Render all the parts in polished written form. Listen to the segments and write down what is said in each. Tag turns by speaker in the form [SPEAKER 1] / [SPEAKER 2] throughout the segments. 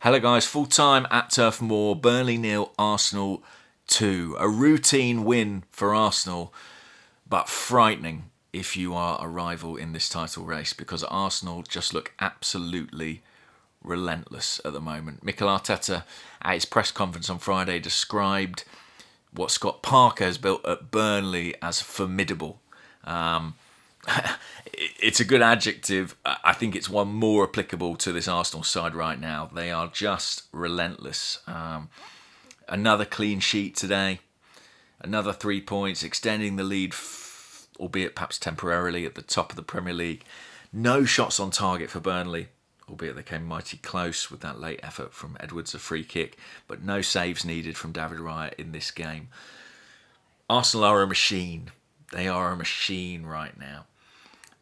[SPEAKER 1] Hello guys, full time at Turf Moor, Burnley 0, Arsenal 2. A routine win for Arsenal, but frightening if you are a rival in this title race, because Arsenal just look absolutely relentless at the moment. Mikel Arteta at his press conference on Friday described what Scott Parker has built at Burnley as formidable. It's a good adjective. I think it's one more applicable to this Arsenal side right now. They are just relentless. Another clean sheet today. Another 3 points, extending the lead, albeit perhaps temporarily, at the top of the Premier League. No shots on target for Burnley, albeit they came mighty close with that late effort from Edwards, a free kick. But no saves needed from David Raya in this game. Arsenal are a machine. They are a machine right now.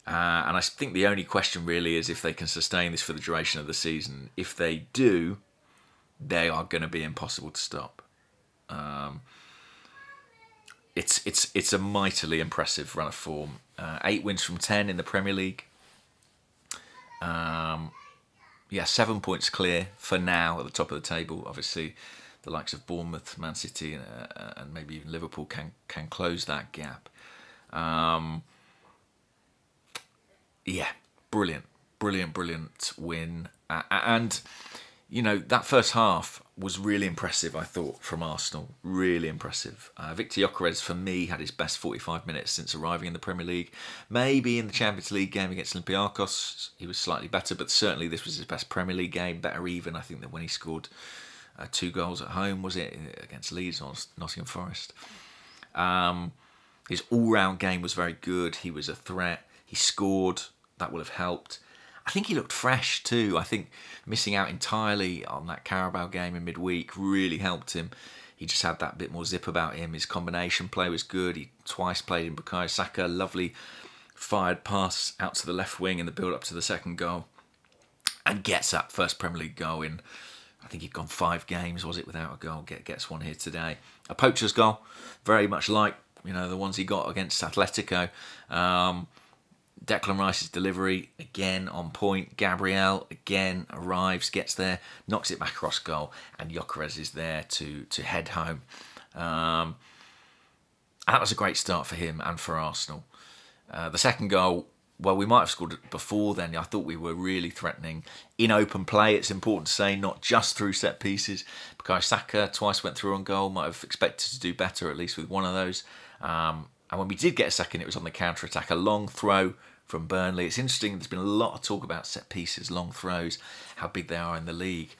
[SPEAKER 1] And I think the only question really is if they can sustain this for the duration of the season. If they do, they are going to be impossible to stop. It's a mightily impressive run of form. 8 wins from 10 in the Premier League. 7 points clear for now at the top of the table. Obviously, the likes of Bournemouth, Man City, and maybe even Liverpool can close that gap. Brilliant win. And, that first half was really impressive, I thought, from Arsenal. Really impressive. Victor Gyökeres, for me, had his best 45 minutes since arriving in the Premier League. Maybe in the Champions League game against Olympiacos, he was slightly better, but certainly this was his best Premier League game. Better even, I think, than when he scored 2 goals at home, was it, against Leeds or Nottingham Forest. His all-round game was very good. He was a threat. He scored. That will have helped. I think he looked fresh too. I think missing out entirely on that Carabao game in midweek really helped him. He just had that bit more zip about him. His combination play was good. He twice played in Bukayo Saka. Lovely fired pass out to the left wing in the build-up to the second goal. And gets that first Premier League goal in, I think he'd gone 5 games, was it, without a goal. Gets one here today. A poacher's goal, very much like the ones he got against Atletico. Declan Rice's delivery, again on point. Gabriel, again, arrives, gets there, knocks it back across goal, and Gyökeres is there to head home. That was a great start for him and for Arsenal. The second goal, well, we might have scored it before then. I thought we were really threatening in open play. It's important to say, not just through set pieces. Bukayo Saka twice went through on goal. Might have expected to do better, at least with one of those. And when we did get a second, it was on the counter-attack. A long throw from Burnley. It's interesting, there's been a lot of talk about set pieces, long throws, how big they are in the league.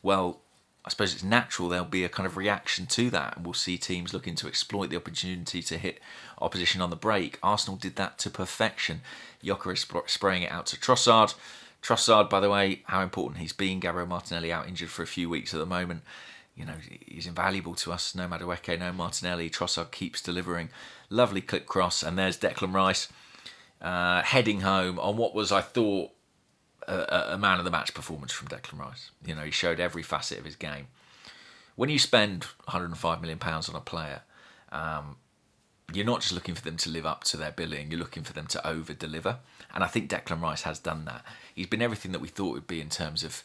[SPEAKER 1] Well, I suppose it's natural there'll be a kind of reaction to that, and we'll see teams looking to exploit the opportunity to hit opposition on the break. Arsenal did that to perfection. Gyökeres spraying it out to Trossard. Trossard, by the way, how important he's been. Gabriel Martinelli out injured for a few weeks at the moment. He's invaluable to us. No Madueke, no Martinelli. Trossard keeps delivering. Lovely clip cross, and there's Declan Rice heading home on what was, I thought, a man of the match performance from Declan Rice. He showed every facet of his game. When you spend £105 million on a player, you're not just looking for them to live up to their billing, you're looking for them to over-deliver. And I think Declan Rice has done that. He's been everything that we thought he'd be in terms of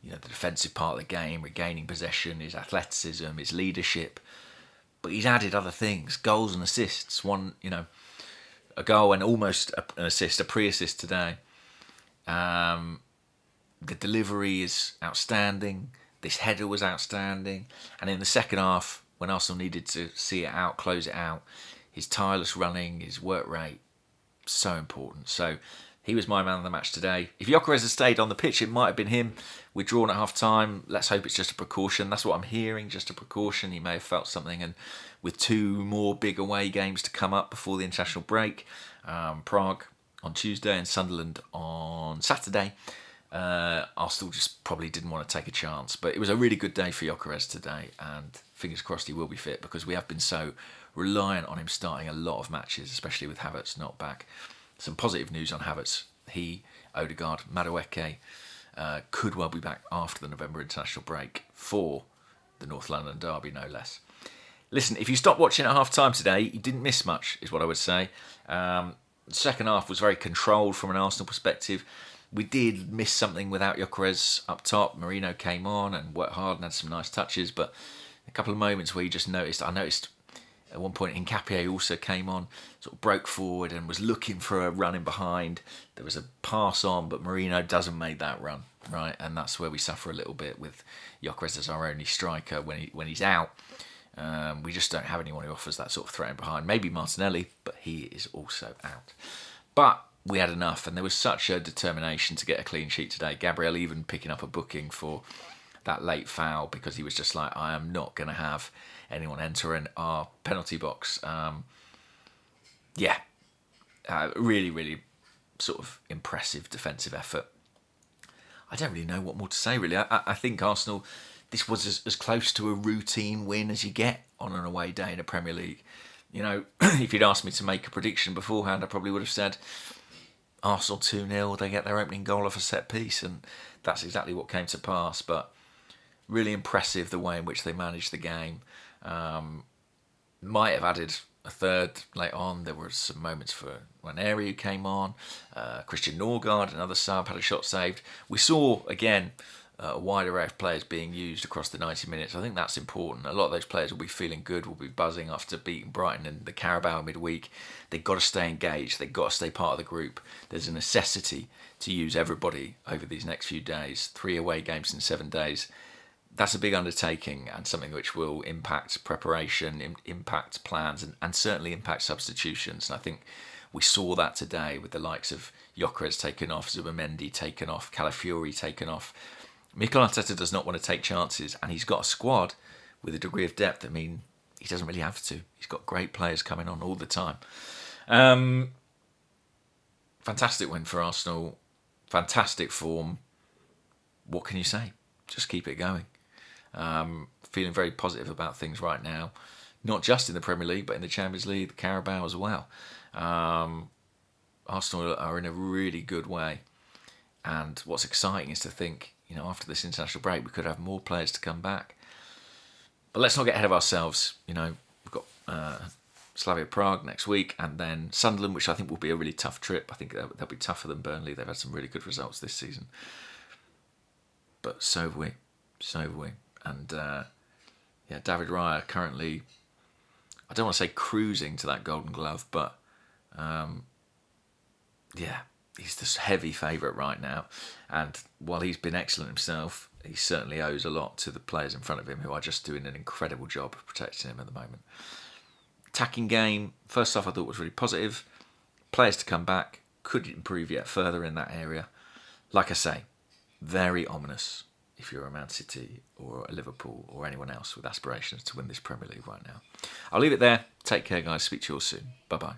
[SPEAKER 1] the defensive part of the game, regaining possession, his athleticism, his leadership. But he's added other things, goals and assists. A goal and almost an assist, a pre-assist today. The delivery is outstanding. This header was outstanding. And in the second half, when Arsenal needed to see it out, close it out, his tireless running, his work rate, so important. So he was my man of the match today. If Gyökeres had stayed on the pitch, it might have been him. We're drawn at half-time. Let's hope it's just a precaution. That's what I'm hearing, just a precaution. He may have felt something. And with 2 more big away games to come up before the international break, Prague on Tuesday and Sunderland on Saturday, Arsenal just probably didn't want to take a chance. But it was a really good day for Gyökeres today, and fingers crossed he will be fit, because we have been so reliant on him starting a lot of matches, especially with Havertz not back. Some positive news on Havertz. He, Odegaard, Madueke could well be back after the November international break for the North London derby, no less. Listen, if you stopped watching at half-time today, you didn't miss much, is what I would say. The second half was very controlled from an Arsenal perspective. We did miss something without Gyökeres up top. Marino came on and worked hard and had some nice touches, but a couple of moments where you just noticed. I noticed at one point Hincapié also came on, sort of broke forward and was looking for a run in behind. There was a pass on, but Marino doesn't make that run, right? And that's where we suffer a little bit with Gyökeres as our only striker when he's out. We just don't have anyone who offers that sort of threat in behind. Maybe Martinelli, but he is also out. But we had enough, and there was such a determination to get a clean sheet today. Gabriel even picking up a booking for that late foul because he was just like, I am not going to have anyone enter in our penalty box. Really, really sort of impressive defensive effort. I don't really know what more to say, really. I think Arsenal, this was as close to a routine win as you get on an away day in a Premier League. You know, if you'd asked me to make a prediction beforehand, I probably would have said Arsenal 2-0, they get their opening goal off a set piece, and that's exactly what came to pass. But really impressive the way in which they managed the game. Might have added a third late on. There were some moments for Ranieri who came on. Christian Norgard, another sub, had a shot saved. We saw, again, a wide array of players being used across the 90 minutes. I think that's important. A lot of those players will be feeling good, will be buzzing after beating Brighton in the Carabao midweek. They've got to stay engaged. They've got to stay part of the group. There's a necessity to use everybody over these next few days. 3 away games in 7 days. That's a big undertaking and something which will impact preparation, impact plans, and certainly impact substitutions. And I think we saw that today with the likes of Gyökeres taken off, Zubimendi taken off, Calafiori taken off. Mikel Arteta does not want to take chances, and he's got a squad with a degree of depth. I mean, he doesn't really have to. He's got great players coming on all the time. Fantastic win for Arsenal. Fantastic form. What can you say? Just keep it going. Feeling very positive about things right now. Not just in the Premier League, but in the Champions League, the Carabao as well. Arsenal are in a really good way. And what's exciting is to think, you know, after this international break, we could have more players to come back. But let's not get ahead of ourselves. You know, we've got Slavia Prague next week, and then Sunderland, which I think will be a really tough trip. I think they'll be tougher than Burnley. They've had some really good results this season. But so have we. So have we. And David Raya currently, I don't want to say cruising to that Golden Glove, but he's the heavy favourite right now. And while he's been excellent himself, he certainly owes a lot to the players in front of him who are just doing an incredible job of protecting him at the moment. Attacking game, first half I thought was really positive. Players to come back, could improve yet further in that area. Like I say, very ominous if you're a Man City or a Liverpool or anyone else with aspirations to win this Premier League right now. I'll leave it there. Take care, guys. Speak to you all soon. Bye-bye.